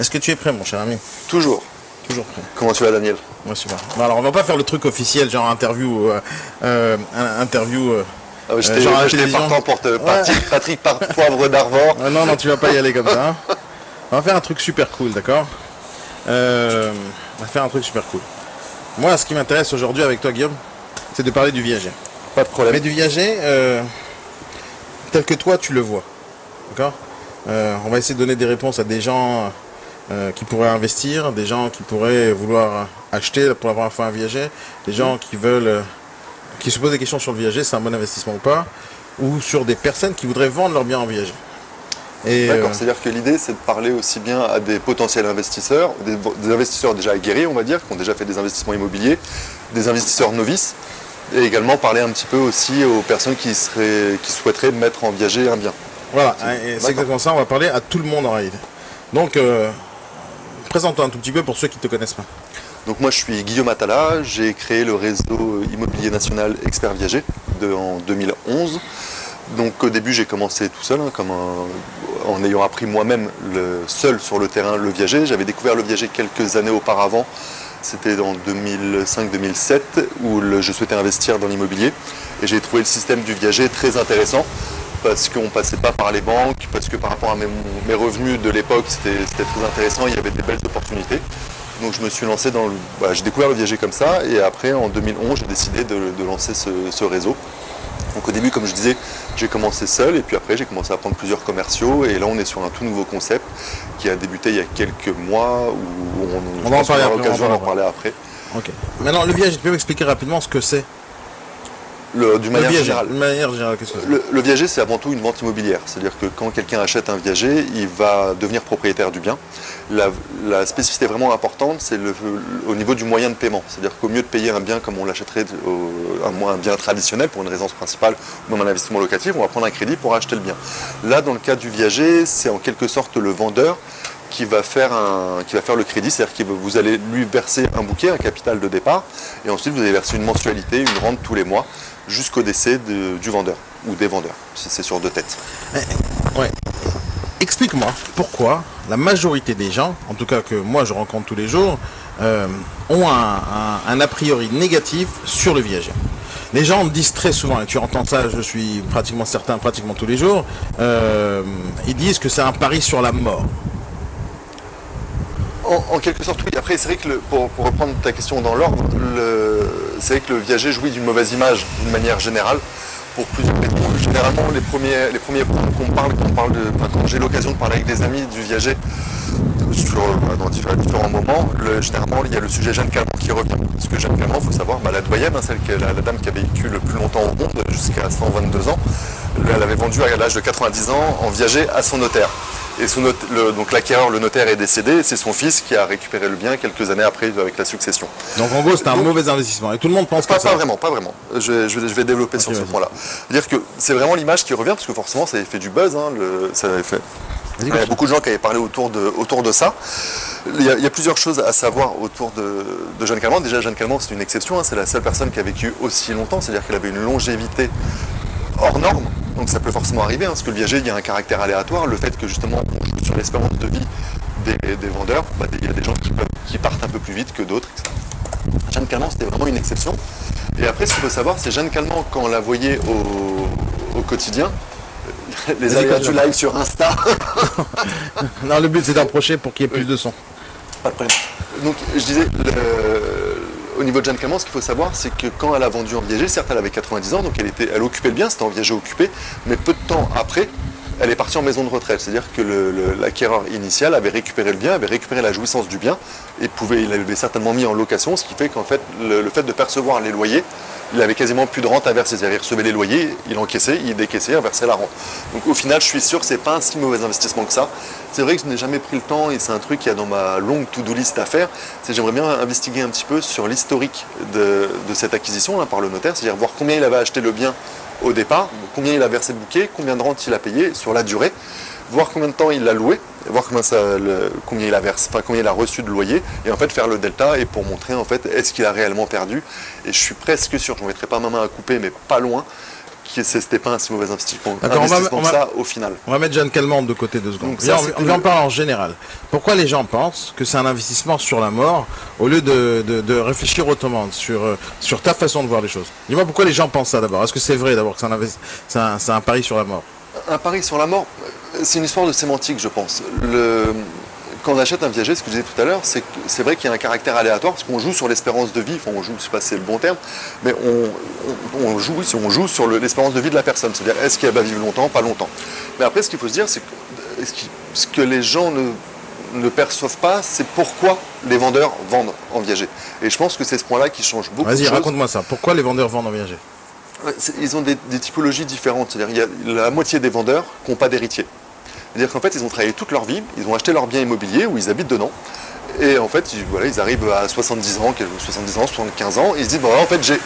Est-ce que tu es prêt, mon cher ami? Toujours. Toujours prêt. Comment tu vas, Daniel? Moi, super. Bon, alors, on va pas faire le truc officiel, genre interview. Ah ouais, j'étais partant pour te Patrick Poivre d'Arvor. Non, non, tu vas pas y aller comme ça. Hein. On va faire un truc super cool, d'accord? On va faire un truc super cool. Moi, ce qui m'intéresse aujourd'hui avec toi, Guillaume, c'est de parler du viager. Pas de problème. Mais du viager tel que toi, tu le vois. D'accord? On va essayer de donner des réponses à des gens qui pourraient investir, des gens qui pourraient vouloir acheter pour la première fois un viager, des gens qui veulent, qui se posent des questions sur le viager, c'est un bon investissement ou pas, ou sur des personnes qui voudraient vendre leurs biens en viager. D'accord, c'est-à-dire que l'idée c'est de parler aussi bien à des potentiels investisseurs, des investisseurs déjà aguerris on va dire, qui ont déjà fait des investissements immobiliers, des investisseurs novices, et également parler un petit peu aussi aux personnes qui souhaiteraient mettre en viager un bien. Voilà, c'est exactement ça, on va parler à tout le monde en réalité. Donc, présente-toi un tout petit peu pour ceux qui ne te connaissent pas. Donc moi je suis Guillaume Attala, j'ai créé le réseau immobilier national Expert Viager en 2011. Donc au début j'ai commencé tout seul, en ayant appris moi-même seul sur le terrain le viager. J'avais découvert le viager quelques années auparavant, c'était en 2005-2007 où je souhaitais investir dans l'immobilier. Et j'ai trouvé le système du viager très intéressant parce qu'on ne passait pas par les banques, parce que par rapport à mes revenus de l'époque c'était très intéressant, il y avait des belles opportunités. Donc je me suis lancé j'ai découvert le viager comme ça et après en 2011 j'ai décidé de lancer ce réseau. Donc au début, comme je disais, j'ai commencé seul et puis après j'ai commencé à prendre plusieurs commerciaux et là on est sur un tout nouveau concept qui a débuté il y a quelques mois où on va en parler après, l'occasion d'en parler après. Ok. Maintenant le viager, tu peux m'expliquer rapidement ce que c'est? D'une manière générale, qu'est-ce que c'est? le viager, c'est avant tout une vente immobilière. C'est-à-dire que quand quelqu'un achète un viager, il va devenir propriétaire du bien. La spécificité vraiment importante, c'est au niveau du moyen de paiement. C'est-à-dire qu'au mieux de payer un bien comme on l'achèterait un bien traditionnel pour une résidence principale ou même un investissement locatif, on va prendre un crédit pour acheter le bien. Là, dans le cas du viager, c'est en quelque sorte le vendeur qui va faire le crédit, c'est-à-dire que vous allez lui verser un bouquet, un capital de départ, et ensuite vous allez verser une mensualité, une rente tous les mois, jusqu'au décès du vendeur, ou des vendeurs, si c'est sur 2 têtes. Ouais. Explique-moi pourquoi la majorité des gens, en tout cas que moi je rencontre tous les jours, ont un a priori négatif sur le viager. Les gens me disent très souvent, et tu entends ça, je suis pratiquement certain, pratiquement tous les jours, ils disent que c'est un pari sur la mort. En quelque sorte, oui. Après, c'est vrai que, pour reprendre ta question dans l'ordre, c'est vrai que le viager jouit d'une mauvaise image d'une manière générale. Pour plusieurs raisons. Généralement, les premiers points quand j'ai l'occasion de parler avec des amis du viager dans différents moments, généralement, il y a le sujet Jeanne Calment qui revient. Parce que Jeanne Calment, il faut savoir, la doyenne, la dame qui a vécu le plus longtemps au monde, jusqu'à 122 ans, elle avait vendu à l'âge de 90 ans en viager à son notaire. Et donc l'acquéreur, le notaire, est décédé, et c'est son fils qui a récupéré le bien quelques années après avec la succession. Donc en gros, c'est un mauvais investissement. Et tout le monde pense pas vraiment. Je vais développer sur ce point-là. C'est-à-dire que c'est vraiment l'image qui revient, parce que forcément, ça avait fait du buzz. Il y a beaucoup de gens qui avaient parlé autour de ça. Il y a plusieurs choses à savoir autour de Jeanne Calment. Déjà, Jeanne Calment, c'est une exception. C'est la seule personne qui a vécu aussi longtemps. C'est-à-dire qu'elle avait une longévité hors norme. Donc ça peut forcément arriver, parce que le viager, il y a un caractère aléatoire. Le fait que justement, on joue sur l'espérance de vie des vendeurs, il y a des gens qui partent un peu plus vite que d'autres, etc. Jeanne Calment, c'était vraiment une exception. Et après, ce qu'il faut savoir, c'est Jeanne Calment, quand on la voyait au quotidien, les aléas du live sur Insta. Non, le but c'est d'approcher pour qu'il y ait plus de son. Pas de problème. Donc je disais, au niveau de Jeanne Calment, ce qu'il faut savoir, c'est que quand elle a vendu en viager, certes elle avait 90 ans, donc elle occupait le bien, c'était en viager occupé, mais peu de temps après, elle est partie en maison de retraite. C'est-à-dire que l'acquéreur initial avait récupéré le bien, avait récupéré la jouissance du bien, et il l'avait certainement mis en location, ce qui fait qu'en fait, le fait de percevoir les loyers, il avait quasiment plus de rente à verser. C'est-à-dire, il recevait les loyers, il encaissait, il décaissait, il versait la rente. Donc au final, je suis sûr que c'est pas un si mauvais investissement que ça. C'est vrai que je n'ai jamais pris le temps, et c'est un truc qu'il y a dans ma longue to-do list à faire, c'est que j'aimerais bien investiguer un petit peu sur l'historique de cette acquisition là, par le notaire, c'est-à-dire voir combien il avait acheté le bien au départ, combien il a versé de bouquet, combien de rente il a payé sur la durée, voir combien de temps il l'a loué, voir combien il a reçu de loyer, et en fait faire le delta, et pour montrer en fait est-ce qu'il a réellement perdu. Et je suis presque sûr, je ne mettrai pas ma main à couper, mais pas loin, c'était pas un si mauvais investissement, D'accord, que ça au final. On va mettre Jeanne Calment de côté 2 secondes. Donc ça, On en parle en général. Pourquoi les gens pensent que c'est un investissement sur la mort au lieu de réfléchir autrement sur ta façon de voir les choses? Dis-moi pourquoi les gens pensent ça d'abord. Est-ce que c'est vrai d'abord que c'est un pari sur la mort? Un pari sur la mort, c'est une histoire de sémantique, je pense. Quand on achète un viager, ce que je disais tout à l'heure, c'est vrai qu'il y a un caractère aléatoire, parce qu'on joue sur l'espérance de vie, enfin on joue, je sais pas si c'est le bon terme, mais on joue sur l'espérance de vie de la personne, c'est-à-dire est-ce qu'elle va vivre longtemps, pas longtemps. Mais après, ce qu'il faut se dire, c'est que ce que les gens ne perçoivent pas, c'est pourquoi les vendeurs vendent en viager. Et je pense que c'est ce point-là qui change beaucoup de choses. Vas-y, raconte-moi ça. Pourquoi les vendeurs vendent en viager? Ils ont des typologies différentes, c'est-à-dire il y a la moitié des vendeurs qui n'ont pas d'héritier. C'est-à-dire qu'en fait, ils ont travaillé toute leur vie, ils ont acheté leur bien immobilier où ils habitent dedans. Et en fait, ils arrivent à 70 ans, 75 ans, et ils se disent, bon, en fait, j'ai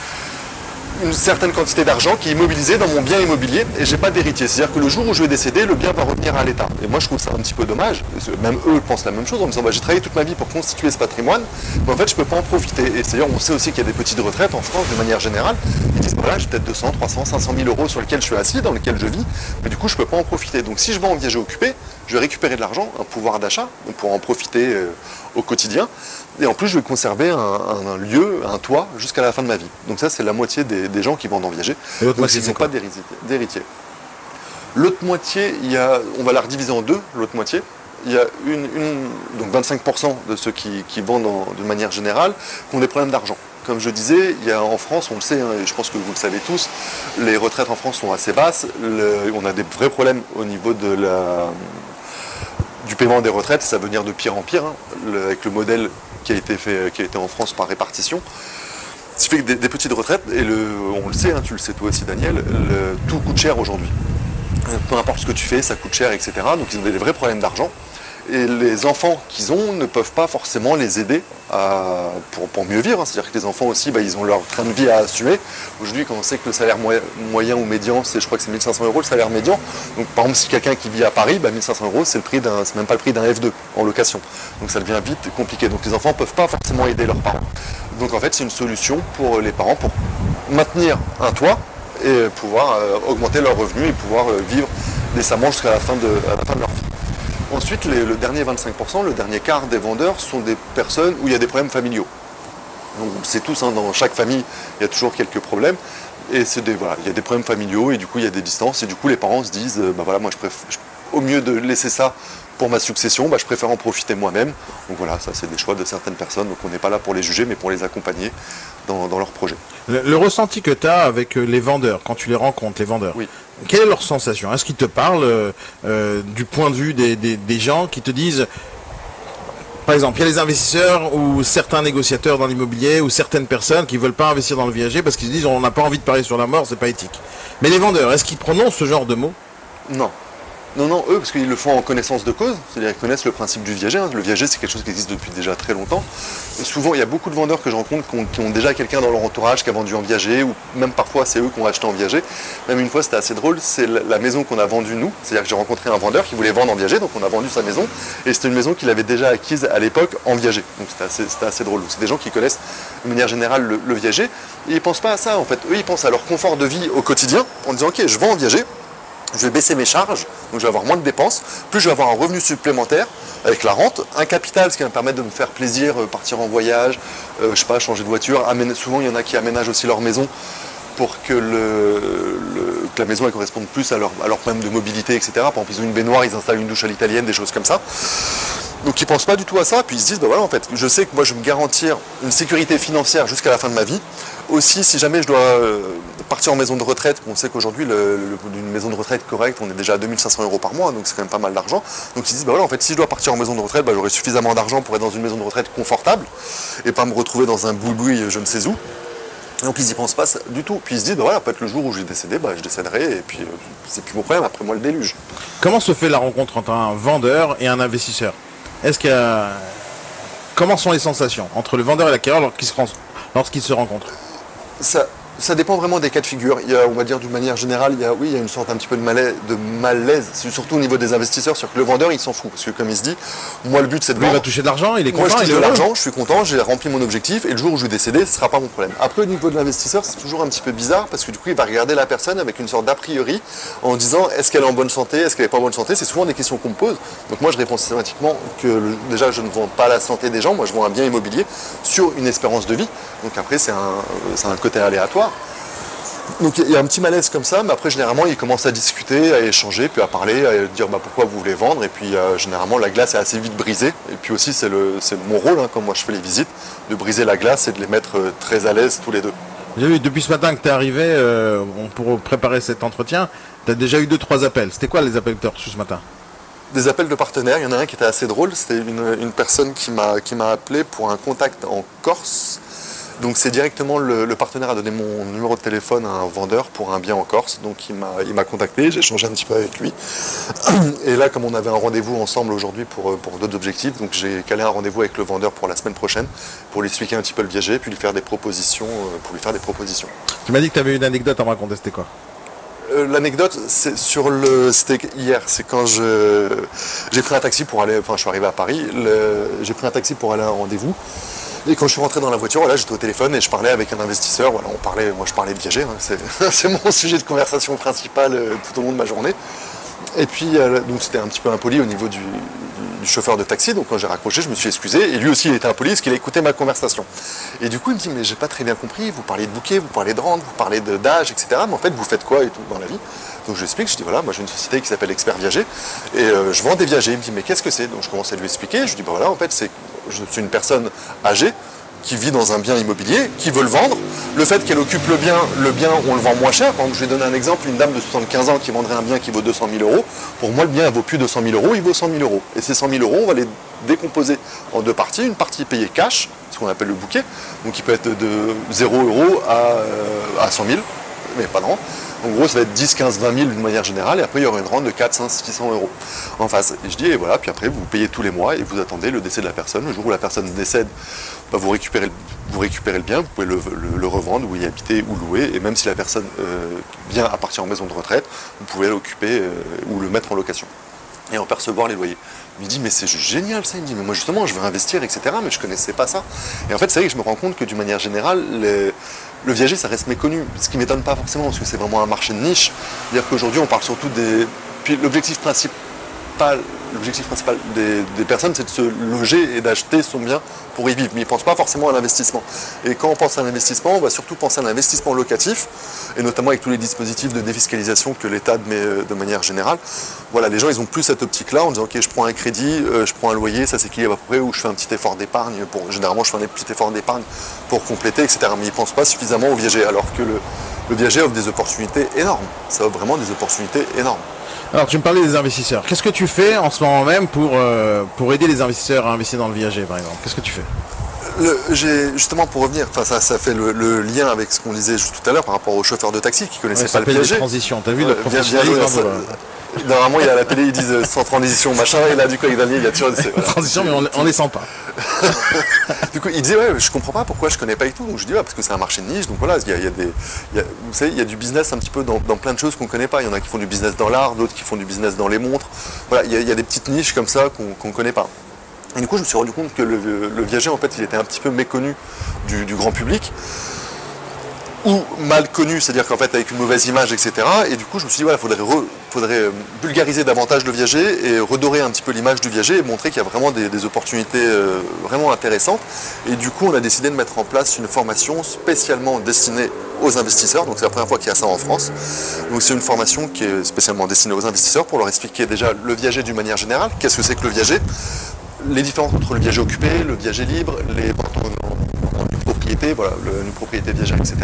une certaine quantité d'argent qui est immobilisée dans mon bien immobilier et j'ai pas d'héritier. C'est-à-dire que le jour où je vais décéder, le bien va revenir à l'État. Et moi, je trouve ça un petit peu dommage. Même eux pensent la même chose en me disant, bah, j'ai travaillé toute ma vie pour constituer ce patrimoine, mais en fait, je peux pas en profiter. Et c'est-à-dire, on sait aussi qu'il y a des petites retraites en France de manière générale. Ils disent, voilà, j'ai peut-être 200, 300, 500 000 euros sur lesquels je suis assis, dans lesquels je vis, mais du coup, je peux pas en profiter. Donc, si je vais en viager occupé, je vais récupérer de l'argent, un pouvoir d'achat, pour en profiter au quotidien. Et en plus, je vais conserver un lieu, un toit, jusqu'à la fin de ma vie. Donc ça, c'est la moitié des gens qui vendent en viager. Et l'autre moitié, ils n'ont pas d'héritier. L'autre moitié, on va la rediviser en deux, l'autre moitié. Il y a donc 25% de ceux qui vendent de manière générale qui ont des problèmes d'argent. Comme je disais, il y a en France, on le sait, hein, et je pense que vous le savez tous, les retraites en France sont assez basses. On a des vrais problèmes au niveau du paiement des retraites, ça va venir de pire en pire, hein, avec le modèle qui a été en France par répartition. Ce qui fait que des petites retraites, et on le sait, hein, tu le sais toi aussi Daniel, tout coûte cher aujourd'hui. Peu importe ce que tu fais, ça coûte cher, etc. Donc ils ont des vrais problèmes d'argent. Et les enfants qu'ils ont ne peuvent pas forcément les aider pour mieux vivre. C'est-à-dire que les enfants aussi, ils ont leur train de vie à assumer. Aujourd'hui, quand on sait que le salaire moyen ou médian, je crois que c'est 1 500 euros le salaire médian. Donc par exemple, si quelqu'un qui vit à Paris, 1 500 euros, c'est même pas le prix d'un F2 en location. Donc ça devient vite compliqué. Donc les enfants ne peuvent pas forcément aider leurs parents. Donc en fait, c'est une solution pour les parents pour maintenir un toit et pouvoir augmenter leurs revenus et pouvoir vivre décemment jusqu'à la fin de leur vie. Ensuite, le dernier 25%, le dernier quart des vendeurs sont des personnes où il y a des problèmes familiaux. Donc c'est tous, hein, dans chaque famille, il y a toujours quelques problèmes. Et il y a des problèmes familiaux et du coup il y a des distances. Et du coup les parents se disent, voilà, moi au mieux de laisser ça pour ma succession, je préfère en profiter moi-même. Donc voilà, ça c'est des choix de certaines personnes. Donc on n'est pas là pour les juger, mais pour les accompagner dans leurs projets. Le ressenti que tu as avec les vendeurs, quand tu les rencontres, les vendeurs, oui. Quelle est leur sensation? Est-ce qu'ils te parlent du point de vue des gens qui te disent, par exemple, il y a les investisseurs ou certains négociateurs dans l'immobilier ou certaines personnes qui ne veulent pas investir dans le viager parce qu'ils se disent on n'a pas envie de parier sur la mort, c'est pas éthique. Mais les vendeurs, est-ce qu'ils prononcent ce genre de mots? Non. Non, eux, parce qu'ils le font en connaissance de cause, c'est-à-dire qu'ils connaissent le principe du viager. Le viager, c'est quelque chose qui existe depuis déjà très longtemps. Et souvent, il y a beaucoup de vendeurs que je rencontre qui ont déjà quelqu'un dans leur entourage qui a vendu en viager, ou même parfois, c'est eux qui ont acheté en viager. Même une fois, c'était assez drôle, c'est la maison qu'on a vendue nous. C'est-à-dire que j'ai rencontré un vendeur qui voulait vendre en viager, donc on a vendu sa maison, et c'était une maison qu'il avait déjà acquise à l'époque en viager. Donc c'était assez drôle. C'est des gens qui connaissent de manière générale le viager, et ils ne pensent pas à ça, en fait. Eux, ils pensent à leur confort de vie au quotidien, en disant, ok, je vends en viager, je vais baisser mes charges, donc je vais avoir moins de dépenses, plus je vais avoir un revenu supplémentaire avec la rente, un capital, ce qui va me permettre de me faire plaisir, partir en voyage, je sais pas, changer de voiture. Souvent, il y en a qui aménagent aussi leur maison pour que que la maison elle corresponde plus à leur problème de mobilité, etc. Par exemple, ils ont une baignoire, ils installent une douche à l'italienne, des choses comme ça. Donc ils ne pensent pas du tout à ça, puis ils se disent, voilà, en fait, je sais que moi je vais me garantir une sécurité financière jusqu'à la fin de ma vie. Aussi, si jamais je dois partir en maison de retraite, on sait qu'aujourd'hui, une maison de retraite correcte, on est déjà à 2 500 euros par mois, donc c'est quand même pas mal d'argent. Donc ils se disent, voilà, en fait, si je dois partir en maison de retraite, j'aurai suffisamment d'argent pour être dans une maison de retraite confortable et pas me retrouver dans un boui-boui je ne sais où. Donc ils n'y pensent pas du tout. Puis ils se disent, voilà, peut-être le jour où je vais décéder, je décéderai, et puis c'est plus mon problème, après moi le déluge. Comment se fait la rencontre entre un vendeur et un investisseur? Comment sont les sensations entre le vendeur et l'acquéreur lorsqu'ils se rencontrent? Ça dépend vraiment des cas de figure. Il y a, on va dire d'une manière générale, il y a une sorte un petit peu de malaise, c'est surtout au niveau des investisseurs, sur que le vendeur il s'en fout. Parce que comme il se dit, moi le but c'est de Lui, il vendre. va toucher de l'argent, il est Moi content, je il touche est de heureux. l'argent, je suis content, j'ai rempli mon objectif et le jour où je vais décéder, ce ne sera pas mon problème. Après au niveau de l'investisseur, c'est toujours un petit peu bizarre parce que du coup il va regarder la personne avec une sorte d'a priori en disant est-ce qu'elle est en bonne santé, est-ce qu'elle n'est pas en bonne santé. C'est souvent des questions qu'on me pose. Donc moi je réponds systématiquement que déjà je ne vends pas la santé des gens, moi je vends un bien immobilier sur une espérance de vie. Donc après c'est un côté aléatoire. Donc il y a un petit malaise comme ça, mais après généralement ils commencent à discuter, à échanger, puis à parler, à dire pourquoi vous voulez vendre, et puis généralement la glace est assez vite brisée, et puis aussi c'est mon rôle, hein, comme moi je fais les visites, de briser la glace et de les mettre très à l'aise tous les deux. J'ai vu, depuis ce matin que tu es arrivé, pour préparer cet entretien, tu as déjà eu 2-3 appels. C'était quoi les appels que tu as reçus ce matin? Des appels de partenaires, il y en a un qui était assez drôle, c'était une personne qui m'a appelé pour un contact en Corse. Donc c'est directement le partenaire a donné mon numéro de téléphone à un vendeur pour un bien en Corse. Donc il m'a contacté, j'ai échangé un petit peu avec lui. Et là, comme on avait un rendez-vous ensemble aujourd'hui pour d'autres objectifs, donc j'ai calé un rendez-vous avec le vendeur pour la semaine prochaine pour lui expliquer un petit peu le viager, puis lui faire des propositions. Tu m'as dit que tu avais une anecdote à me raconter, c'était quoi? L'anecdote, c'était hier, c'est quand j'ai pris un taxi pour aller, enfin je suis arrivé à Paris, j'ai pris un taxi pour aller à un rendez-vous. Et quand je suis rentré dans la voiture, voilà, j'étais au téléphone et je parlais avec un investisseur. Voilà, moi je parlais de viager, hein, c'est mon sujet de conversation principal tout au long de ma journée. Et puis donc c'était un petit peu impoli au niveau du chauffeur de taxi. Donc quand j'ai raccroché, je me suis excusé. Et lui aussi, il était impoli parce qu'il a écouté ma conversation. Et du coup, il me dit mais j'ai pas très bien compris. Vous parlez de bouquet, vous parlez de rente, vous parlez d'âge, etc. Mais en fait, vous faites quoi et tout dans la vie? Donc je lui explique, je dis voilà, moi j'ai une société qui s'appelle Expert Viager et je vends des viagers. Il me dit mais qu'est-ce que c'est? Donc je commence à lui expliquer. Je lui dis bah voilà, en fait je suis une personne âgée qui vit dans un bien immobilier, qui veut le vendre. Le fait qu'elle occupe le bien, on le vend moins cher. Par exemple, je vais donner un exemple, une dame de 75 ans qui vendrait un bien qui vaut 200 000 euros. Pour moi, le bien, il vaut plus 200 000 euros, il vaut 100 000 euros. Et ces 100 000 euros, on va les décomposer en deux parties. Une partie payée cash, ce qu'on appelle le bouquet, donc il peut être de 0 euros à 100 000, mais pas de rente. En gros, ça va être 10, 15, 20 000 d'une manière générale, et après il y aura une rente de 4, 5, 600 euros en face. Et je dis, et voilà, puis après vous payez tous les mois et vous attendez le décès de la personne. Le jour où la personne décède, bah, vous récupérez le bien, vous pouvez le revendre, ou y habiter, ou louer, et même si la personne vient à partir en maison de retraite, vous pouvez l'occuper ou le mettre en location et en percevoir les loyers. Il me dit mais c'est génial ça, il me dit mais moi justement je veux investir etc. mais je connaissais pas ça. Et en fait c'est vrai que je me rends compte que d'une manière générale le viager ça reste méconnu, ce qui m'étonne pas forcément parce que c'est vraiment un marché de niche. C'est-à-dire qu'aujourd'hui on parle surtout puis l'objectif principal des personnes, c'est de se loger et d'acheter son bien pour y vivre. Mais ils ne pensent pas forcément à l'investissement. Et quand on pense à l'investissement, on va surtout penser à l'investissement locatif, et notamment avec tous les dispositifs de défiscalisation que l'État met de manière générale. Voilà, les gens, ils ont plus cette optique-là en disant, ok, je prends un crédit, je prends un loyer, ça s'équilibre à peu près, ou je fais un petit effort d'épargne. Généralement, je fais un petit effort d'épargne pour compléter, etc. Mais ils ne pensent pas suffisamment au viager, alors que le viager offre des opportunités énormes. Ça offre vraiment des opportunités énormes. Alors, tu me parlais des investisseurs. Qu'est-ce que tu fais en ce moment même pour aider les investisseurs à investir dans le viager, par exemple? Qu'est-ce que tu fais? Justement, pour revenir, ça fait le lien avec ce qu'on disait juste tout à l'heure par rapport aux chauffeurs de taxi qui ne connaissaient pas le viager. Transition. Tu as vu le professionnalisme? Normalement, il y a à la télé, ils disent sans transition, machin, et là, du coup, avec Daniel, il y a toujours des transition, mais on les sent pas. Du coup, il disait, ouais, je comprends pas pourquoi je connais pas et tout. Donc, je dis, ouais, parce que c'est un marché de niche. Donc, voilà, vous savez, il y a du business un petit peu dans plein de choses qu'on connaît pas. Il y en a qui font du business dans l'art, d'autres qui font du business dans les montres. Voilà, il y a des petites niches comme ça qu'on connaît pas. Et du coup, je me suis rendu compte que le viager, en fait, il était un petit peu méconnu du grand public. Ou mal connu, c'est-à-dire qu'en fait avec une mauvaise image, etc. Et du coup, je me suis dit, voilà, faudrait vulgariser davantage le viager et redorer un petit peu l'image du viager et montrer qu'il y a vraiment des opportunités vraiment intéressantes. Et du coup, on a décidé de mettre en place une formation spécialement destinée aux investisseurs. Donc c'est la première fois qu'il y a ça en France. Donc c'est une formation qui est spécialement destinée aux investisseurs pour leur expliquer déjà le viager d'une manière générale. Qu'est-ce que c'est que le viager? Les différences entre le viager occupé, le viager libre, les ventes en nue propriété, voilà, le nue propriété viagère, etc.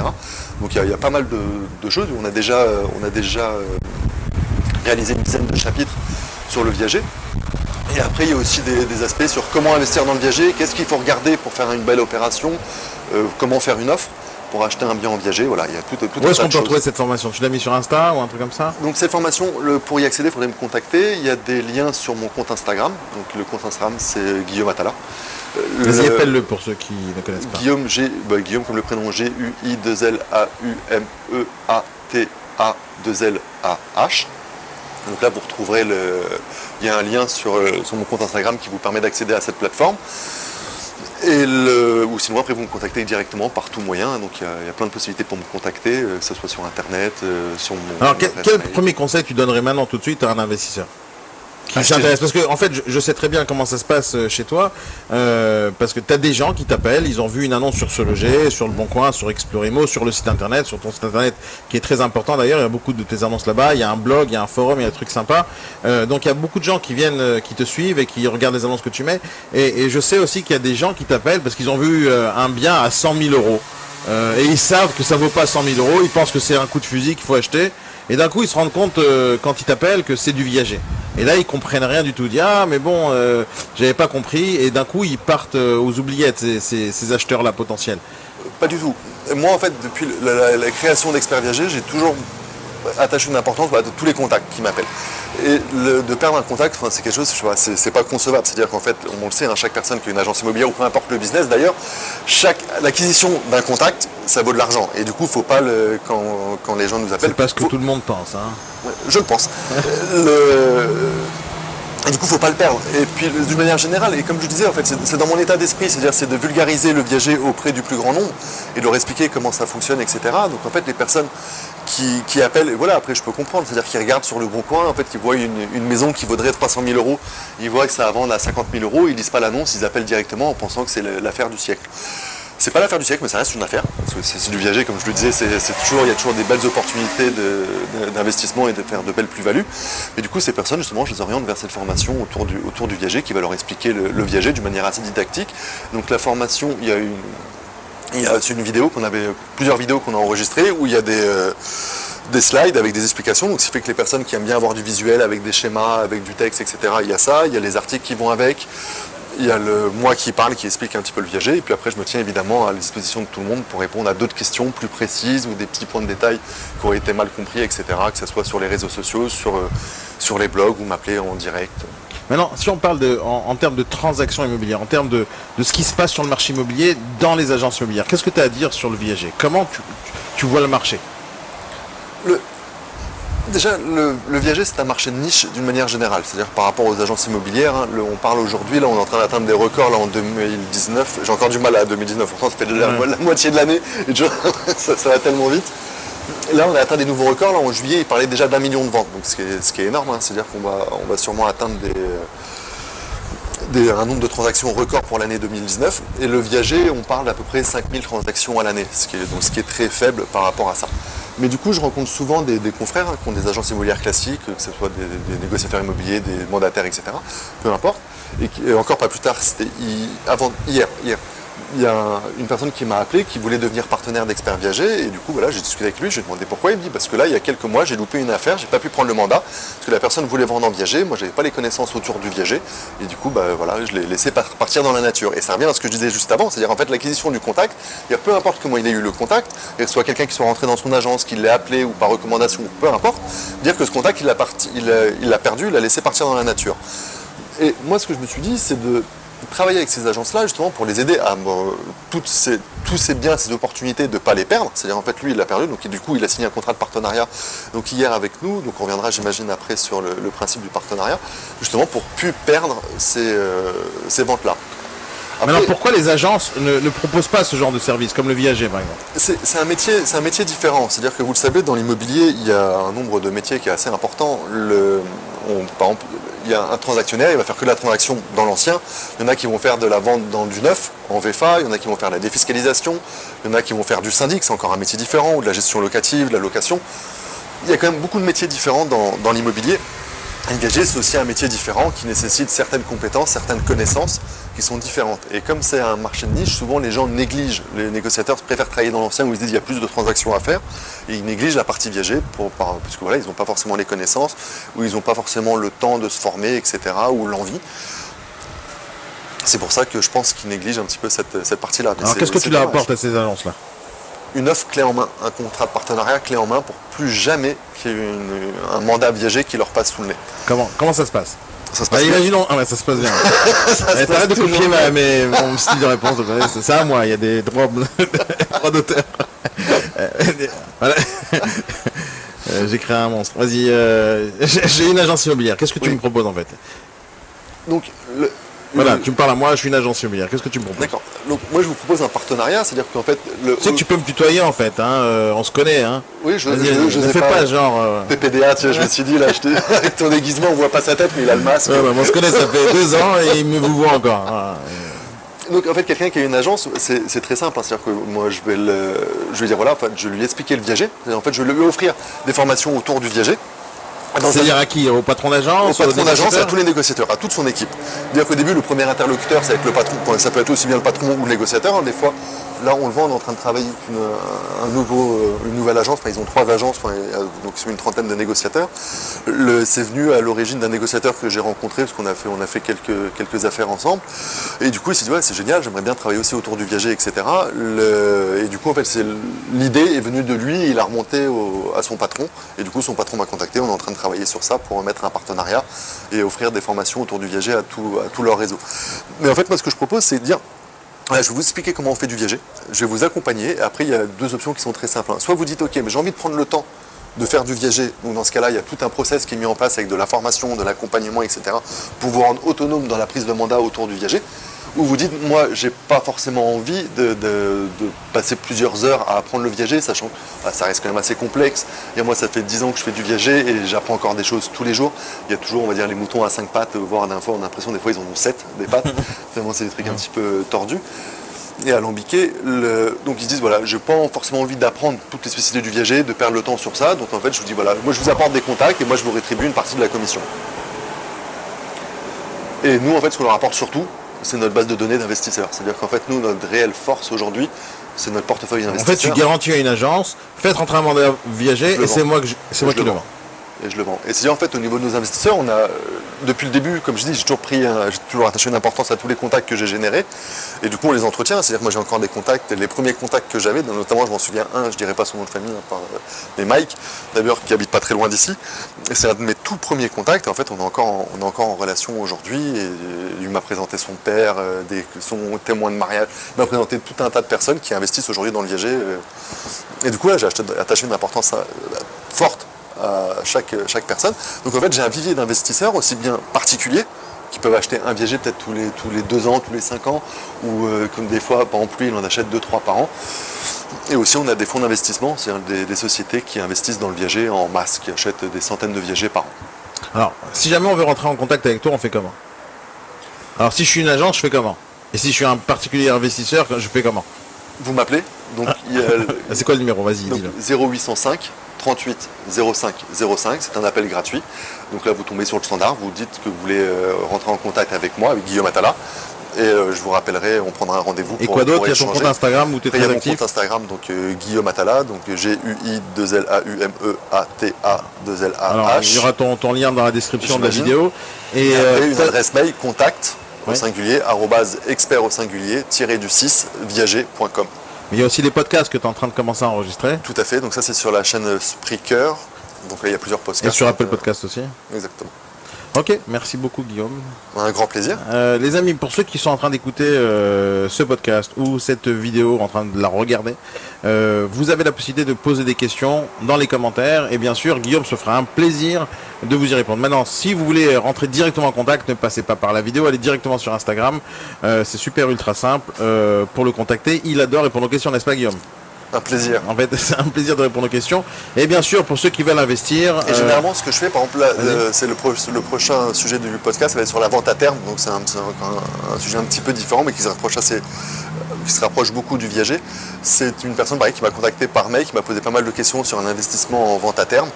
Donc il y a pas mal de choses. On a déjà réalisé une dizaine de chapitres sur le viager. Et après, il y a aussi des aspects sur comment investir dans le viager, qu'est-ce qu'il faut regarder pour faire une belle opération, comment faire une offre. pour acheter un bien en viager. Voilà, il y a tout Où un est-ce tas qu'on de peut choses. retrouver cette formation? Tu l'as mis sur Insta ou un truc comme ça? Donc cette formation, pour y accéder, il faudrait me contacter. Il y a des liens sur mon compte Instagram. Donc le compte Instagram, c'est Guillaume Attala. Vas-y, appelle-le pour ceux qui ne connaissent pas. Guillaume, Guillaume comme le prénom Guilaumata2LAH. Donc là, vous retrouverez il y a un lien sur mon compte Instagram qui vous permet d'accéder à cette plateforme. Ou sinon, après, vous me contactez directement par tout moyen. Donc il y a plein de possibilités pour me contacter, que ce soit sur Internet, sur mon. Alors, quel premier conseil tu donnerais maintenant tout de suite à un investisseur qui s'intéresse? Parce que en fait, je sais très bien comment ça se passe chez toi, parce que tu as des gens qui t'appellent, ils ont vu une annonce sur Se Loger, sur Le Bon Coin, sur Explorimo, sur le site internet, sur ton site internet qui est très important d'ailleurs, il y a beaucoup de tes annonces là-bas, il y a un blog, il y a un forum, il y a des trucs sympas, donc il y a beaucoup de gens qui viennent, qui te suivent et qui regardent les annonces que tu mets, et je sais aussi qu'il y a des gens qui t'appellent parce qu'ils ont vu un bien à 100 000 euros, et ils savent que ça vaut pas 100 000 euros, ils pensent que c'est un coup de fusil qu'il faut acheter. Et d'un coup, ils se rendent compte, quand ils t'appellent, que c'est du viager. Et là, ils comprennent rien du tout. Ils disent, ah, mais bon, j'avais pas compris. Et d'un coup, ils partent aux oubliettes, ces acheteurs-là potentiels. Pas du tout. Moi, en fait, depuis la création d'Expert Viager, j'ai toujours attaché une importance à tous les contacts qui m'appellent. Et de perdre un contact, c'est quelque chose, c'est pas concevable. C'est-à-dire qu'en fait, on le sait, chaque personne qui a une agence immobilière ou peu importe le business d'ailleurs, l'acquisition d'un contact, ça vaut de l'argent. Et du coup, faut pas quand les gens nous appellent. C'est pas ce que tout le monde pense, hein. Je le pense. Et du coup, faut pas le perdre. Et puis, d'une manière générale, et comme je disais, en fait, c'est dans mon état d'esprit, c'est-à-dire c'est de vulgariser le viager auprès du plus grand nombre et de leur expliquer comment ça fonctionne, etc. Donc, en fait, les personnes qui appellent, et voilà, après, je peux comprendre, c'est-à-dire qu'ils regardent sur Le Bon Coin, en fait, ils voient une maison qui vaudrait 300 000 euros, ils voient que ça va vendre à 50 000 euros, ils lisent pas l'annonce, ils appellent directement en pensant que c'est l'affaire du siècle. C'est pas l'affaire du siècle, mais ça reste une affaire. Parce que c'est du viager, comme je le disais, il y a toujours des belles opportunités d'investissement et de faire de belles plus-values. Mais du coup, ces personnes, justement, je les oriente vers cette formation autour du viager qui va leur expliquer le viager d'une manière assez didactique. Donc la formation, c'est une vidéo plusieurs vidéos qu'on a enregistrées où il y a des slides avec des explications. Donc, ce qui fait que les personnes qui aiment bien avoir du visuel avec des schémas, avec du texte, etc., il y a ça. Il y a les articles qui vont avec. Il y a moi qui parle, qui explique un petit peu le viager, et puis après je me tiens évidemment à la disposition de tout le monde pour répondre à d'autres questions plus précises ou des petits points de détail qui auraient été mal compris, etc. Que ce soit sur les réseaux sociaux, sur les blogs ou m'appeler en direct. Maintenant, si on parle en termes de transactions immobilières, en termes de ce qui se passe sur le marché immobilier dans les agences immobilières, qu'est-ce que tu as à dire sur le viager? Comment tu vois le marché? Déjà, le viager, c'est un marché de niche d'une manière générale. C'est-à-dire par rapport aux agences immobilières, on parle aujourd'hui, là on est en train d'atteindre des records là, en 2019. J'ai encore du mal à 2019, pourtant ça fait déjà la moitié de l'année, et ça va tellement vite. Là on a atteint des nouveaux records, là en juillet il parlait déjà d'1 million de ventes, donc ce qui est énorme, c'est-à-dire qu'on va sûrement atteindre un nombre de transactions record pour l'année 2019. Et le viager, on parle d'à peu près 5000 transactions à l'année, ce qui est très faible par rapport à ça. Mais du coup, je rencontre souvent des confrères qui ont des agences immobilières classiques, que ce soit des négociateurs immobiliers, des mandataires, etc. Peu importe. Et encore pas plus tard, c'était hier. Il y a une personne qui m'a appelé, qui voulait devenir partenaire d'Expert Viager, et du coup, voilà, j'ai discuté avec lui, je lui ai demandé pourquoi. Il me dit, parce que là, il y a quelques mois, j'ai loupé une affaire, j'ai pas pu prendre le mandat, parce que la personne voulait vendre en viager, moi, j'avais pas les connaissances autour du viager, et du coup, voilà, je l'ai laissé partir dans la nature. Et ça revient à ce que je disais juste avant, c'est-à-dire, en fait, l'acquisition du contact, peu importe comment il ait eu le contact, que ce soit quelqu'un qui soit rentré dans son agence, qui l'ait appelé, ou par recommandation, peu importe, dire que ce contact, il l'a perdu, il l'a laissé partir dans la nature. Et moi, ce que je me suis dit, c'est de travailler avec ces agences-là justement pour les aider à tous ces biens, ces opportunités de ne pas les perdre. C'est-à-dire en fait lui il l'a perdu, donc du coup il a signé un contrat de partenariat donc hier avec nous, donc on reviendra j'imagine après sur le principe du partenariat, justement pour plus perdre ces ventes-là. Après, alors pourquoi les agences ne proposent pas ce genre de service, comme le viager par exemple? C'est un métier différent, c'est-à-dire que vous le savez, dans l'immobilier, il y a un nombre de métiers qui est assez important. Par exemple, il y a un transactionnaire, il va faire que la transaction dans l'ancien. Il y en a qui vont faire de la vente dans du neuf, en VFA. Il y en a qui vont faire de la défiscalisation. Il y en a qui vont faire du syndic, c'est encore un métier différent, ou de la gestion locative, de la location. Il y a quand même beaucoup de métiers différents dans l'immobilier. Le viager, c'est aussi un métier différent qui nécessite certaines compétences, certaines connaissances qui sont différentes. Et comme c'est un marché de niche, souvent les gens négligent, les négociateurs préfèrent travailler dans l'ancien où ils se disent qu'il y a plus de transactions à faire, et ils négligent la partie viager parce que voilà, ils n'ont pas forcément les connaissances, ou ils n'ont pas forcément le temps de se former, etc., ou l'envie. C'est pour ça que je pense qu'ils négligent un petit peu cette partie-là. Alors qu'est-ce que tu leur apportes à ces agences-là? une offre clé en main, un contrat de partenariat clé en main pour plus jamais qu'il y ait un mandat viager qui leur passe sous le nez. Comment ça se passe? Ça se passe bien. Imaginons, ça se passe bien. T'arrêtes de copier mon style de réponse, c'est ça à moi, il y a des droits d'auteur. Voilà. J'ai créé un monstre. Vas-y, j'ai une agence immobilière. Qu'est-ce que tu me proposes en fait? Donc, voilà, tu me parles à moi, je suis une agence immobilière. Qu'est-ce que tu me proposes? D'accord. Donc, moi, je vous propose un partenariat, c'est-à-dire qu'en fait... Tu sais que tu peux me tutoyer en fait, hein, on se connaît. Hein. Oui, je ne fais pas genre... PPDA, tu sais, je me suis dit, là, avec ton déguisement, on voit pas sa tête, mais il a le masque. Ouais, on se connaît, ça fait 2 ans et il me vous voit encore. Ah. Donc en fait, quelqu'un qui a une agence, c'est très simple. Hein, c'est-à-dire que moi, je vais dire voilà, en fait, je vais lui expliquer le viager. En fait, je vais lui offrir des formations autour du viager. C'est-à-dire à qui? Au patron d'agence? Au patron d'agence, à tous les négociateurs, à toute son équipe. C'est-à-dire qu'au début, le premier interlocuteur, c'est avec le patron. Ça peut être aussi bien le patron ou le négociateur. Hein, des fois, là, on le voit, on est en train de travailler avec une nouvelle agence. Enfin, ils ont 3 agences, donc c'est une trentaine de négociateurs. C'est venu à l'origine d'un négociateur que j'ai rencontré, parce qu'on a fait quelques affaires ensemble. Et du coup, il s'est dit, ouais, c'est génial, j'aimerais bien travailler aussi autour du viager, etc. Et du coup, en fait, l'idée est venue de lui, il a remonté à son patron. Et du coup, son patron m'a contacté, on est en train de travailler sur ça pour mettre un partenariat et offrir des formations autour du viager à tout leur réseau. Mais en fait, moi, ce que je propose, c'est de dire, voilà, je vais vous expliquer comment on fait du viager, je vais vous accompagner, et après, il y a 2 options qui sont très simples. Soit vous dites, ok, mais j'ai envie de prendre le temps de faire du viager, donc dans ce cas-là, il y a tout un process qui est mis en place avec de la formation, de l'accompagnement, etc., pour vous rendre autonome dans la prise de mandat autour du viager. Ou vous dites, moi, j'ai pas forcément envie de passer plusieurs heures à apprendre le viager, sachant que ça reste quand même assez complexe. Et moi, ça fait 10 ans que je fais du viager et j'apprends encore des choses tous les jours. Il y a toujours, on va dire, les moutons à 5 pattes, voire d'un fois, on a l'impression, des fois, ils en ont 7, des pattes. Vraiment, c'est des trucs un petit peu tordus et alambiqués. Donc, ils se disent, voilà, je n'ai pas forcément envie d'apprendre toutes les spécificités du viager, de perdre le temps sur ça. Donc, en fait, je vous dis, voilà, moi, je vous apporte des contacts et moi, je vous rétribue une partie de la commission. Et nous, en fait, ce qu'on leur apporte surtout, c'est notre base de données d'investisseurs. C'est-à-dire qu'en fait, nous, notre réelle force aujourd'hui, c'est notre portefeuille d'investisseurs. En fait, tu garantis à une agence, faites rentrer un mandat viager et c'est moi qui le vends. Et je le vends. Et c'est-à-dire, en fait, au niveau de nos investisseurs, on a, depuis le début, comme je dis, j'ai toujours attaché une importance à tous les contacts que j'ai générés. Et du coup, on les entretient. C'est-à-dire que moi, j'ai encore des contacts, les premiers contacts que j'avais, notamment, je m'en souviens je dirais pas son nom de famille, mais Mike, d'ailleurs, qui habite pas très loin d'ici. Et c'est un de mes tout premiers contacts. Et en fait, on est encore en relation aujourd'hui. Et il m'a présenté son père, son témoin de mariage. Il m'a présenté tout un tas de personnes qui investissent aujourd'hui dans le viager. Et du coup, là, j'ai attaché une importance forte à chaque personne. Donc en fait, j'ai un vivier d'investisseurs aussi bien particuliers qui peuvent acheter un viager peut-être tous les 2 ans, tous les 5 ans, ou comme des fois, par exemple, lui, il en achète 2-3 par an. Et aussi, on a des fonds d'investissement, c'est-à-dire des sociétés qui investissent dans le viager en masse, qui achètent des centaines de viagers par an. Alors, si jamais on veut rentrer en contact avec toi, on fait comment? Alors, si je suis une agence, je fais comment? Et si je suis un particulier investisseur, je fais comment? Vous m'appelez. Donc, c'est quoi le numéro? Vas-y, dis-le. 0805 38 05 05, c'est un appel gratuit. Donc là, vous tombez sur le standard, vous dites que vous voulez rentrer en contact avec moi, avec Guillaume Attala. Et je vous rappellerai, on prendra un rendez-vous. Et quoi d'autre? Il y a ton compte Instagram où tu es très actif? Il y a mon compte Instagram, donc Guillaume Attala, donc GUI2LAUMEATA2LAH. Alors, il y aura ton lien dans la description de la vidéo. Et une adresse mail, contact, au singulier, @expert au singulier, -du6 viager.com. Mais il y a aussi des podcasts que tu es en train de commencer à enregistrer. Tout à fait, donc ça c'est sur la chaîne Spreaker. Donc là il y a plusieurs podcasts. Et sur Apple Podcast aussi. Exactement. Ok, merci beaucoup Guillaume. Un grand plaisir. Les amis, pour ceux qui sont en train d'écouter ce podcast ou cette vidéo, en train de la regarder, vous avez la possibilité de poser des questions dans les commentaires et bien sûr Guillaume se fera un plaisir de vous y répondre. Maintenant, si vous voulez rentrer directement en contact, ne passez pas par la vidéo, allez directement sur Instagram. C'est super ultra simple pour le contacter. Il adore répondre aux questions, n'est-ce pas Guillaume? Un plaisir. En fait, c'est un plaisir de répondre aux questions. Et bien sûr, pour ceux qui veulent investir... Et généralement, ce que je fais, par exemple, c'est le prochain sujet du podcast, ça va être sur la vente à terme. Donc c'est un sujet un petit peu différent, mais qui se rapproche beaucoup du viager. C'est une personne pareil, qui m'a contacté par mail, qui m'a posé pas mal de questions sur un investissement en vente à terme.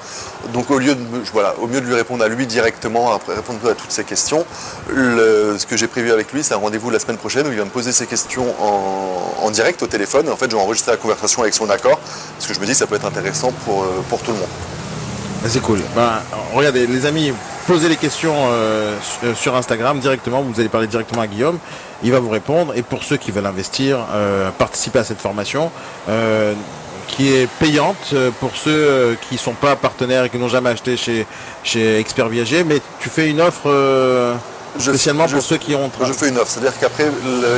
Donc au lieu de lui répondre à lui directement, après répondre à toutes ces questions, ce que j'ai prévu avec lui, c'est un rendez-vous la semaine prochaine où il va me poser ses questions en direct au téléphone. Et en fait, je vais enregistrer la conversation avec son accord, parce que je me dis que ça peut être intéressant pour tout le monde. C'est cool. Regardez les amis, posez les questions sur Instagram directement, vous allez parler directement à Guillaume, il va vous répondre. Et pour ceux qui veulent investir, participer à cette formation, qui est payante pour ceux qui sont pas partenaires et qui n'ont jamais acheté chez Expert Viager, mais tu fais une offre spécialement pour ceux qui ont... Je fais une offre, c'est-à-dire qu'après,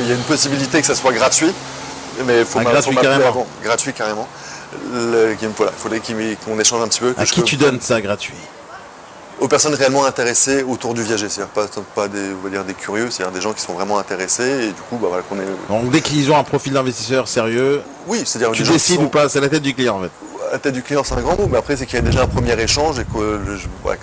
il y a une possibilité que ça soit gratuit, mais il faut gratuit carrément. avant. Gratuit carrément. Voilà, il faudrait qu'on échange un petit peu. À qui tu donnes ça gratuit? Aux personnes réellement intéressées autour du viager, c'est-à-dire pas des, on va dire des curieux, c'est-à-dire des gens qui sont vraiment intéressés et du coup, bah, voilà, qu'on est... Donc dès qu'ils ont un profil d'investisseur sérieux, oui, c'est-à-dire tu décides ou pas, c'est la tête du client en fait. La tête du client, c'est un grand mot, mais après, c'est qu'il y a déjà un premier échange et que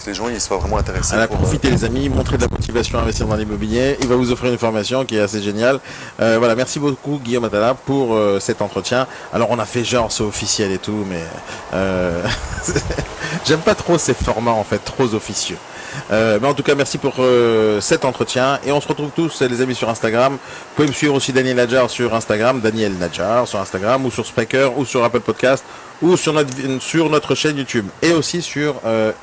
les gens ils soient vraiment intéressés. Allez, profitez les amis, montrez de la motivation à investir dans l'immobilier. Il va vous offrir une formation qui est assez géniale. Voilà, merci beaucoup Guillaume Atala pour cet entretien. Alors on a fait genre c'est officiel et tout, mais j'aime pas trop ces formats en fait, trop officieux. Mais en tout cas, merci pour cet entretien. Et on se retrouve tous, les amis, sur Instagram. Vous pouvez me suivre aussi Daniel Nadjar sur Instagram, Daniel Nadjar sur Instagram, ou sur Spreaker, ou sur Apple Podcast, ou sur notre chaîne YouTube. Et aussi sur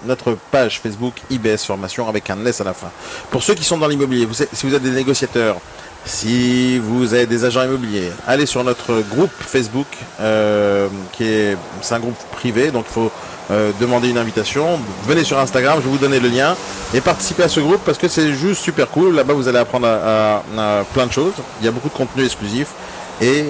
notre page Facebook IBS Formation avec un S à la fin. Pour ceux qui sont dans l'immobilier, si vous êtes des négociateurs, si vous êtes des agents immobiliers, allez sur notre groupe Facebook, c'est un groupe privé, donc il faut demander une invitation. Venez sur Instagram, je vais vous donner le lien et participez à ce groupe parce que c'est juste super cool. Là-bas, vous allez apprendre à plein de choses. Il y a beaucoup de contenu exclusif et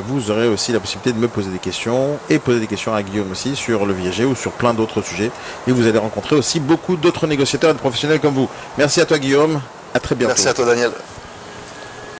vous aurez aussi la possibilité de me poser des questions et poser des questions à Guillaume aussi sur le viager ou sur plein d'autres sujets. Et vous allez rencontrer aussi beaucoup d'autres négociateurs et de professionnels comme vous. Merci à toi Guillaume, à très bientôt. Merci à toi Daniel.